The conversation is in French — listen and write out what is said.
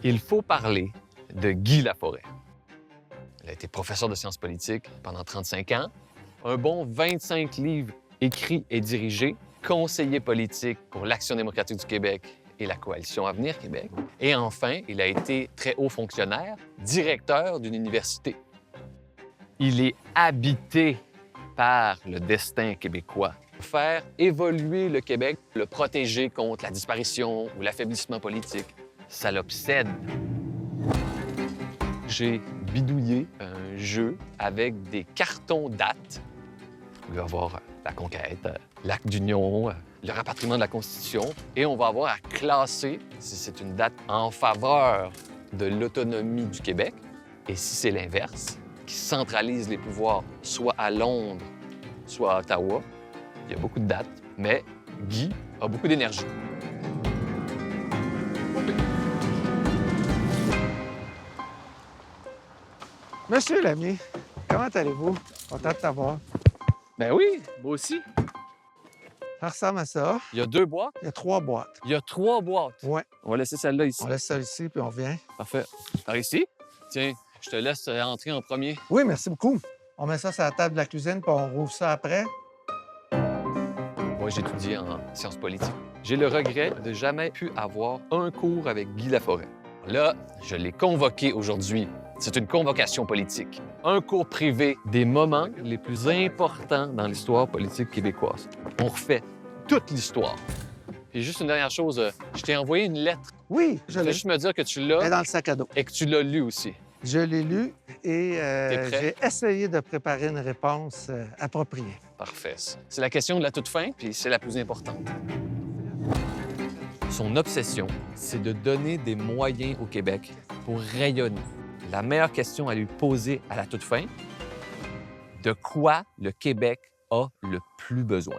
Il faut parler de Guy Laforêt. Il a été professeur de sciences politiques pendant 35 ans, un bon 25 livres écrits et dirigés, conseiller politique pour l'Action démocratique du Québec et la Coalition Avenir Québec. Et enfin, il a été très haut fonctionnaire, directeur d'une université. Il est habité par le destin québécois. Faire évoluer le Québec, le protéger contre la disparition ou l'affaiblissement politique, ça l'obsède. J'ai bidouillé un jeu avec des cartons dates. Il va y avoir la conquête, l'acte d'union, le rapatriement de la Constitution, et on va avoir à classer si c'est une date en faveur de l'autonomie du Québec et si c'est l'inverse, qui centralise les pouvoirs soit à Londres, soit à Ottawa. Il y a beaucoup de dates, mais Guy a beaucoup d'énergie. Monsieur l'ami, comment allez-vous? Content de t'avoir. Ben oui, moi aussi. Ça ressemble à ça. Il y a 2 boîtes. Il y a 3 boîtes. Il y a 3 boîtes. Ouais. On va laisser celle-là ici. On laisse ça ici, puis on revient. Parfait. Par ici? Tiens, je te laisse entrer en premier. Oui, merci beaucoup. On met ça sur la table de la cuisine, puis on rouvre ça après. Moi, j'étudie en sciences politiques. J'ai le regret de jamais pu avoir un cours avec Guy Laforêt. Là, je l'ai convoqué aujourd'hui. C'est une convocation politique. Un cours privé des moments les plus importants dans l'histoire politique québécoise. On refait toute l'histoire. Puis juste une dernière chose, je t'ai envoyé une lettre. Oui, Je je vais l'ai. juste me dire que tu Elle est l'as dans le sac à dos. et que tu l'as lu aussi. Je l'ai lu et T'es prêt? j'ai essayé de préparer une réponse appropriée. Parfait. C'est la question de la toute fin, puis c'est la plus importante. Son obsession, c'est de donner des moyens au Québec pour rayonner. La meilleure question à lui poser à la toute fin, de quoi le Québec a le plus besoin?